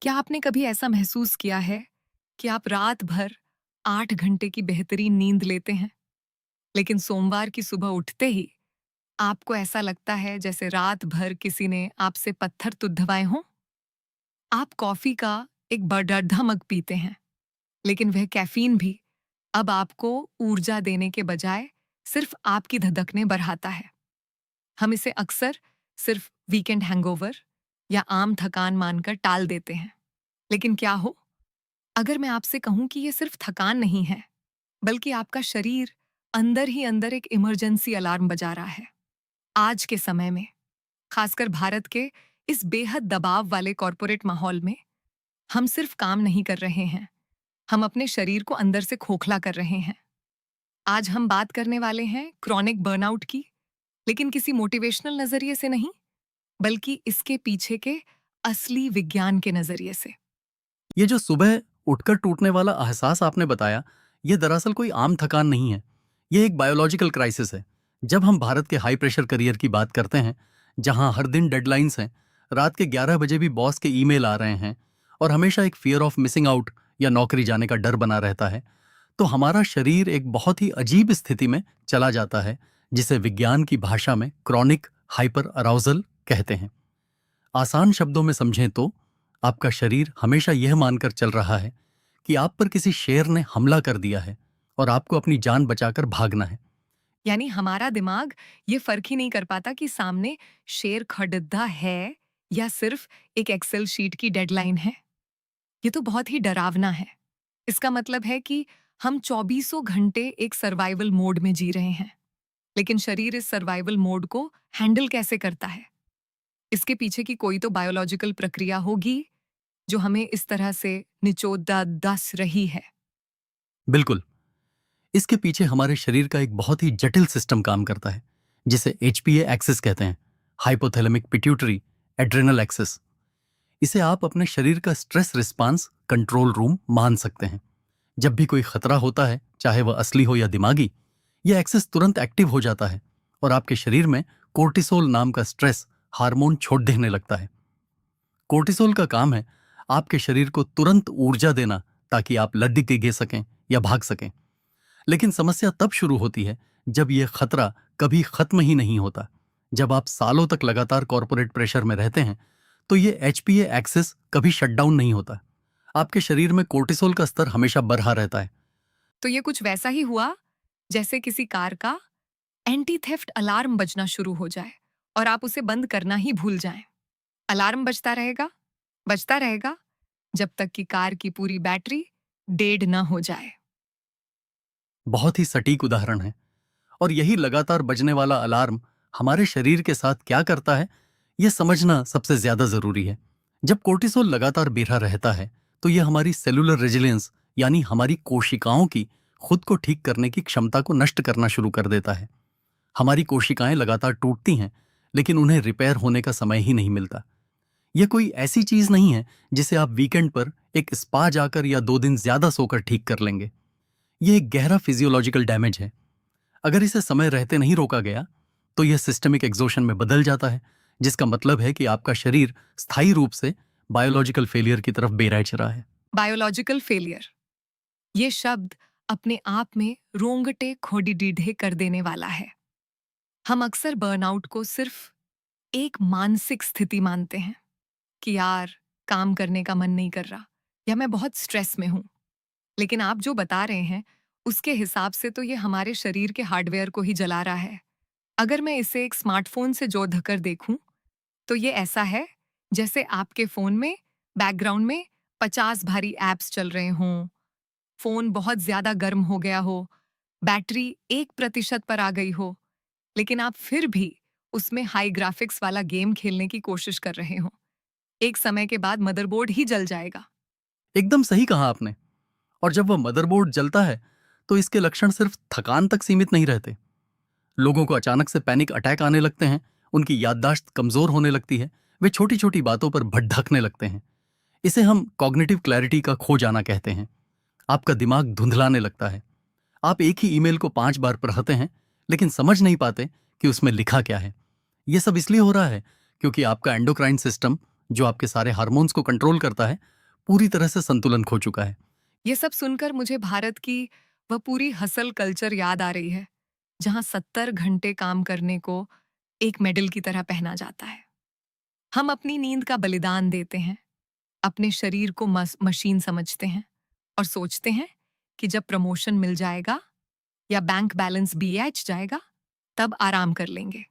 क्या आपने कभी ऐसा महसूस किया है कि आप रात भर 8 घंटे की बेहतरीन नींद लेते हैं, लेकिन सोमवार की सुबह उठते ही आपको ऐसा लगता है जैसे रात भर किसी ने आपसे पत्थर तुड़वाए हों? आप कॉफी का एक बड़ा मग पीते हैं, लेकिन वह कैफीन भी अब आपको ऊर्जा देने के बजाय सिर्फ आपकी धधकने बढ़ाता है। हम इसे अक्सर सिर्फ वीकेंड हैंगओवर या आम थकान मानकर टाल देते हैं। लेकिन क्या हो अगर मैं आपसे कहूं कि ये सिर्फ थकान नहीं है, बल्कि आपका शरीर अंदर ही अंदर एक इमरजेंसी अलार्म बजा रहा है। आज के समय में, खासकर भारत के इस बेहद दबाव वाले कॉरपोरेट माहौल में, हम सिर्फ काम नहीं कर रहे हैं, हम अपने शरीर को अंदर से खोखला कर रहे हैं। आज हम बात करने वाले हैं क्रॉनिक बर्नआउट की, लेकिन किसी मोटिवेशनल नजरिए से नहीं, बल्कि इसके पीछे के असली विज्ञान के नजरिए से। ये जो सुबह उठकर टूटने वाला एहसास आपने बताया, ये दरअसल कोई आम थकान नहीं है। ये एक बायोलॉजिकल क्राइसिस है। जब हम भारत के हाई प्रेशर करियर की बात करते हैं, जहां हर दिन डेडलाइंस हैं, रात के 11 बजे भी बॉस के ईमेल आ रहे हैं और हमेशा एक फियर ऑफ मिसिंग आउट या नौकरी जाने का डर बना रहता है, तो हमारा शरीर एक बहुत ही अजीब स्थिति में चला जाता है, जिसे विज्ञान की भाषा में क्रॉनिक हाइपर अराउजल कहते हैं। आसान शब्दों में समझें तो आपका शरीर हमेशा यह मानकर चल रहा है कि आप पर किसी शेर ने हमला कर दिया है और आपको अपनी जान बचाकर भागना है। यानी हमारा दिमाग ये फर्क ही नहीं कर पाता कि सामने शेर खड़िद्दा है या सिर्फ एक एक्सेल शीट की डेडलाइन है। ये तो बहुत ही डरावना है। इसका मतलब है कि हम 24 घंटे एक सर्वाइवल मोड में जी रहे हैं, लेकिन शरीर इस सर्वाइवल मोड को हैंडल कैसे करता है? इसके पीछे की कोई तो बायोलॉजिकल प्रक्रिया होगी जो हमें इस तरह से निचोड़ दस रही है। बिल्कुल, इसके पीछे हमारे शरीर का एक बहुत ही जटिल सिस्टम काम करता है, जिसे HPA एक्सिस कहते हैं, हाइपोथैलेमिक पिट्यूटरी एड्रेनल एक्सिस। इसे आप अपने शरीर का स्ट्रेस रिस्पांस कंट्रोल रूम मान सकते हैं। जब भी कोई खतरा होता है, चाहे वह असली हो या दिमागी, यह एक्सिस तुरंत एक्टिव हो जाता है और आपके शरीर में कोर्टिसोल नाम का स्ट्रेस हार्मोन छोड़ देने लगता है। कोर्टिसोल का काम है आपके शरीर को तुरंत ऊर्जा देना, ताकि आप लड्डी गिर सकें या भाग सकें। लेकिन समस्या तब शुरू होती है जब यह खतरा कभी खत्म ही नहीं होता। जब आप सालों तक लगातार कॉर्पोरेट प्रेशर में रहते हैं, तो ये HPA एक्सिस कभी शटडाउन नहीं होता। आपके शरीर में कोर्टिसोल का स्तर हमेशा बढ़ा रहता है। तो ये कुछ वैसा ही हुआ जैसे किसी कार का एंटी थेफ्ट अलार्म बजना शुरू हो जाए और आप उसे बंद करना ही भूल जाएं। अलार्म बजता रहेगा जब तक कि कार की पूरी बैटरी डेड ना हो जाए। बहुत ही सटीक उदाहरण है। और यही लगातार बजने वाला अलार्म हमारे शरीर के साथ क्या करता है, यह समझना सबसे ज्यादा जरूरी है। जब कोर्टिसोल लगातार बेरा रहता है, तो यह हमारी सेलुलर रेजिलियंस यानी हमारी कोशिकाओं की खुद को ठीक करने की क्षमता को नष्ट करना शुरू कर देता है। हमारी कोशिकाएं लगातार टूटती हैं, लेकिन उन्हें रिपेयर होने का समय ही नहीं मिलता। यह कोई ऐसी चीज नहीं है जिसे आप वीकेंड पर एक स्पा जाकर या 2 दिन ज्यादा सोकर ठीक कर लेंगे। यह एक गहरा फिजियोलॉजिकल डैमेज है। अगर इसे समय रहते नहीं रोका गया, तो यह सिस्टमिक एग्जॉशन में बदल जाता है, जिसका मतलब है कि आपका शरीर स्थायी रूप से बायोलॉजिकल फेलियर की तरफ बेराह रहा है। बायोलॉजिकल फेलियर, ये शब्द अपने आप में रोंगटे खोड़ी कर देने वाला है। हम अक्सर बर्नआउट को सिर्फ एक मानसिक स्थिति मानते हैं कि यार काम करने का मन नहीं कर रहा या मैं बहुत स्ट्रेस में हूं। लेकिन आप जो बता रहे हैं उसके हिसाब से तो ये हमारे शरीर के हार्डवेयर को ही जला रहा है। अगर मैं इसे एक स्मार्टफोन से जोड़ कर देखूं, तो ये ऐसा है जैसे आपके फोन में बैकग्राउंड में 50 भारी ऐप्स चल रहे हों, फोन बहुत ज्यादा गर्म हो गया हो, बैटरी 1% पर आ गई हो, लेकिन आप फिर भी उसमें हाई ग्राफिक्स वाला गेम खेलने की कोशिश कर रहे हो। एक समय के बाद मदरबोर्ड ही जल जाएगा। एकदम सही कहा आपने। और जब वह मदरबोर्ड जलता है, तो इसके लक्षण सिर्फ थकान तक सीमित नहीं रहते। लोगों को अचानक से पैनिक अटैक आने लगते हैं, उनकी याददाश्त कमजोर होने लगती है, वे छोटी छोटी बातों पर भटकने लगते हैं। इसे हम कॉग्निटिव क्लैरिटी का खो जाना कहते हैं। आपका दिमाग धुंधलाने लगता है। आप एक ही ईमेल को 5 बार पढ़ते हैं, लेकिन समझ नहीं पाते कि उसमें लिखा क्या है। यह सब इसलिए हो रहा है क्योंकि आपका एंडोक्राइन सिस्टम जो आपके सारे हार्मोन्स को कंट्रोल करता है, पूरी तरह से संतुलन खो चुका है। ये सब सुनकर मुझे भारत की वह पूरी हसल कल्चर याद आ रही है, जहां 70 घंटे काम करने को एक मेडल की तरह पहना जाता है। हम अपनी नींद का बलिदान देते हैं, अपने शरीर को मशीन समझते हैं और सोचते हैं कि जब प्रमोशन मिल जाएगा या बैंक बैलेंस BH जाएगा, तब आराम कर लेंगे।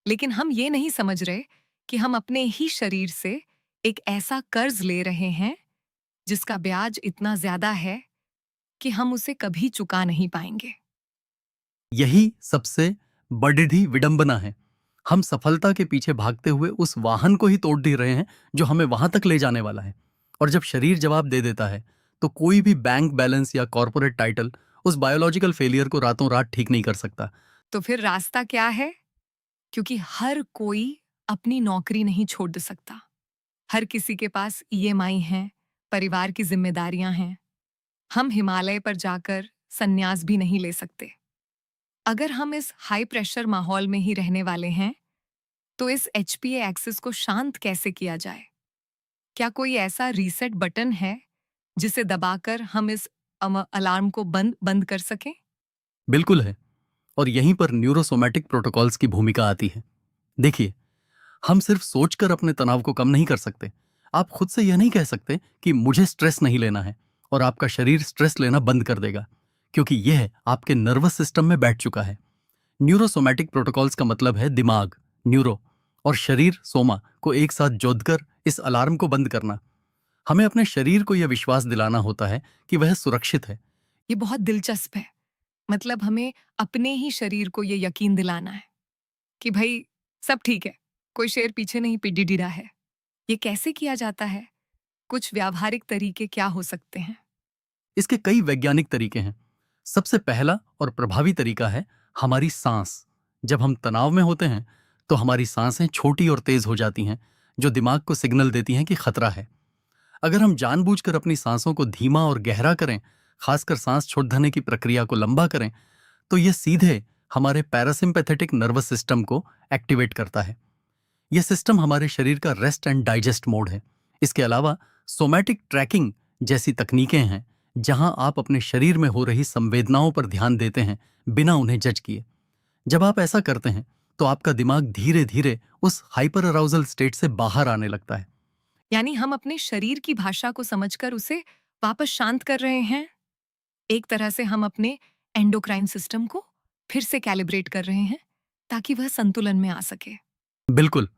लेकिन हम ये नहीं समझ रहे कि हम अपने ही शरीर से एक ऐसा कर्ज ले रहे हैं जिसका ब्याज इतना ज्यादा है कि हम उसे कभी चुका नहीं पाएंगे। यही सबसे बड़ी विडंबना है। हम सफलता के पीछे भागते हुए उस वाहन को ही तोड़ दे रहे हैं जो हमें वहां तक ले जाने वाला है। और जब शरीर जवाब दे देता है, तो कोई भी बैंक बैलेंस या कॉर्पोरेट टाइटल उस बायोलॉजिकल फेलियर को रातों रात ठीक नहीं कर सकता। तो फिर रास्ता क्या है? क्योंकि हर कोई अपनी नौकरी नहीं छोड़ सकता। हर किसी के पास EMI हैं, परिवार की जिम्मेदारियां हैं। हम हिमालय पर जाकर संन्यास भी नहीं ले सकते। अगर हम इस हाई प्रेशर माहौल में ही रहने वाले हैं, तो इस HPA एक्सिस को शांत कैसे किया जाए? क्या कोई ऐसा रीसेट बटन है जिसे दबाकर हम इस अलार्म को बंद बंद कर सकें? बिल्कुल है। और यहीं पर न्यूरोसोमैटिक प्रोटोकॉल्स की भूमिका आती है। देखिए, हम सिर्फ सोचकर अपने तनाव को कम नहीं कर सकते। आप खुद से यह नहीं कह सकते कि मुझे स्ट्रेस नहीं लेना है, और आपका शरीर स्ट्रेस लेना बंद कर देगा, क्योंकि यह आपके नर्वस सिस्टम में बैठ चुका है। न्यूरोसोमैटिक प्रोटोकॉल्स का मतलब है दिमाग, न्यूरो, और शरीर, सोमा, को एक साथ जोड़कर इस अलार्म को बंद करना। हमें अपने शरीर को यह विश्वास दिलाना होता है कि वह सुरक्षित है। ये बहुत दिलचस्प है। मतलब हमें अपने ही शरीर को ये यकीन दिलाना है कि भाई सब ठीक है, कोई शेर पीछे नहीं पिटी है। ये कैसे किया जाता है? कुछ व्यावहारिक तरीके क्या हो सकते हैं? इसके कई वैज्ञानिक तरीके हैं। सबसे पहला और प्रभावी तरीका है हमारी सांस। जब हम तनाव में होते हैं, तो हमारी सांसें छोटी और तेज हो जाती हैं, जो दिमाग को सिग्नल देती हैं कि खतरा है। अगर हम जानबूझकर अपनी सांसों को धीमा और गहरा करें, खासकर सांस छोड़ने की प्रक्रिया को लंबा करें, तो यह सीधे हमारे पैरासिम्पैथेटिक नर्वस सिस्टम को एक्टिवेट करता है। यह सिस्टम हमारे शरीर का रेस्ट एंड डाइजेस्ट मोड है। इसके अलावा सोमैटिक ट्रैकिंग जैसी तकनीकें हैं, जहां आप अपने शरीर में हो रही संवेदनाओं पर ध्यान देते हैं बिना उन्हें जज किए। जब आप ऐसा करते हैं, तो आपका दिमाग धीरे धीरे उस हाइपर अराउजल स्टेट से बाहर आने लगता है। यानी हम अपने शरीर की भाषा को समझकर उसे वापस शांत कर रहे हैं। एक तरह से हम अपने एंडोक्राइन सिस्टम को फिर से कैलिब्रेट कर रहे हैं ताकि वह संतुलन में आ सके। बिल्कुल।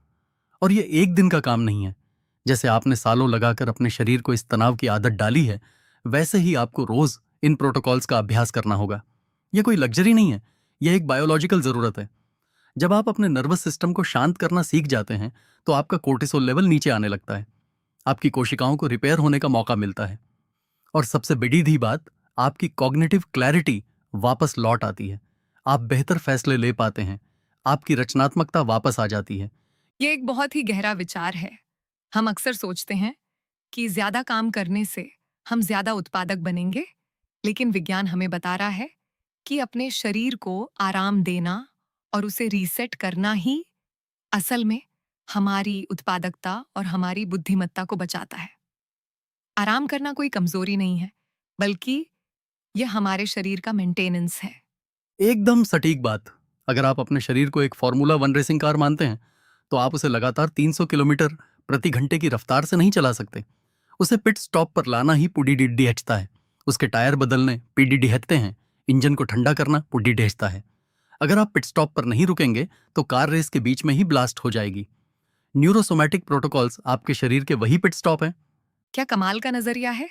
और यह एक दिन का काम नहीं है। जैसे आपने सालों लगाकर अपने शरीर को इस तनाव की आदत डाली है, वैसे ही आपको रोज इन प्रोटोकॉल्स का अभ्यास करना होगा। यह कोई लग्जरी नहीं है, यह एक बायोलॉजिकल जरूरत है। जब आप अपने नर्वस सिस्टम को शांत करना सीख जाते हैं, तो आपका कोर्टिसोल लेवल नीचे आने लगता है। आपकी कोशिकाओं को रिपेयर होने का मौका मिलता है। और सबसे बड़ी बात, आपकी कॉग्निटिव क्लैरिटी वापस लौट आती है। आप बेहतर फैसले ले पाते हैं। आपकी रचनात्मकता वापस आ जाती है। ये एक बहुत ही गहरा विचार है। हम अक्सर सोचते हैं कि ज्यादा काम करने से हम ज्यादा उत्पादक बनेंगे, लेकिन विज्ञान हमें बता रहा है कि अपने शरीर को आराम देना और उसे रीसेट करना ही असल में हमारी उत्पादकता और हमारी बुद्धिमत्ता को बचाता है। आराम करना कोई कमजोरी नहीं है, बल्कि यह हमारे शरीर का मेंटेनेंस है। एकदम सटीक बात। अगर आप अपने शरीर को एक फॉर्मूला 1 रेसिंग कार मानते हैं, तो आप उसे लगातार 300 किलोमीटर प्रति घंटे की रफ्तार से नहीं चला सकते। उसे पिट स्टॉप पर लाना ही पुडीडी हचता है। उसके टायर बदलने पीडीडी हचते हैं। इंजन को ठंडा करना पुडीडी हचता है। अगर आप पिट स्टॉप पर नहीं रुकेंगे, तो कार रेस के बीच में ही ब्लास्ट हो जाएगी। न्यूरोसोमैटिक प्रोटोकॉल्स आपके शरीर के वही पिट स्टॉप हैं। क्या कमाल का नजरिया है!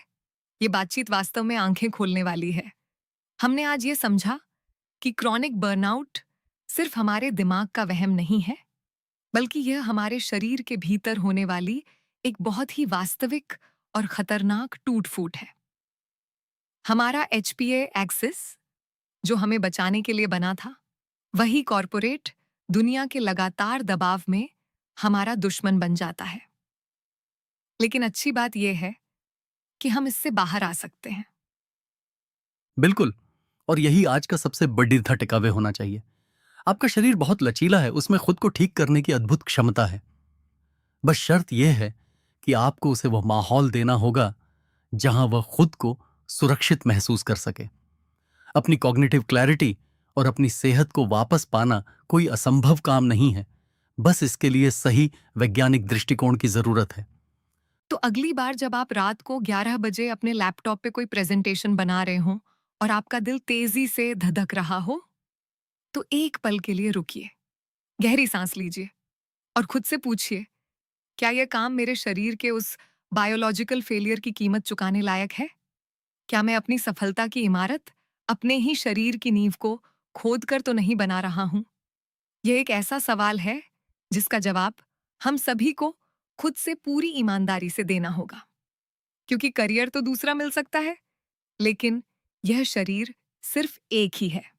ये बातचीत वास्तव में आंखें खोलने वाली है। हमने आज ये समझा कि क्रॉनिक बर्नआउट सिर्फ हमारे दिमाग का वहम नहीं है, बल्कि यह हमारे शरीर के भीतर होने वाली एक बहुत ही वास्तविक और खतरनाक टूट-फूट है। हमारा HPA एक्सिस, जो हमें बचाने के लिए बना था, वही कॉर्पोरेट दुनिया के लगातार दबाव में हमारा दुश्मन बन जाता है। लेकिन अच्छी बात यह है कि हम इससे बाहर आ सकते हैं। बिल्कुल। और यही आज का सबसे बड़ी टिकावे होना चाहिए। आपका शरीर बहुत लचीला है, उसमें खुद को ठीक करने की अद्भुत क्षमता है। बस शर्त यह है कि आपको उसे वह माहौल देना होगा जहां वह खुद को सुरक्षित महसूस कर सके। अपनी कॉग्निटिव क्लैरिटी और अपनी सेहत को वापस पाना कोई असंभव काम नहीं है, बस इसके लिए सही वैज्ञानिक दृष्टिकोण की जरूरत है। तो अगली बार जब आप रात को 11 बजे अपने लैपटॉप पे कोई प्रेजेंटेशन बना रहे हो और आपका दिल तेजी से धधक रहा हो, तो एक पल के लिए रुकिए, गहरी सांस लीजिए और खुद से पूछिए, क्या यह काम मेरे शरीर के उस बायोलॉजिकल फेलियर की कीमत चुकाने लायक है? क्या मैं अपनी सफलता की इमारत अपने ही शरीर की नींव को खोद कर तो नहीं बना रहा हूं? यह एक ऐसा सवाल है जिसका जवाब हम सभी को खुद से पूरी ईमानदारी से देना होगा, क्योंकि करियर तो दूसरा मिल सकता है, लेकिन यह शरीर सिर्फ एक ही है।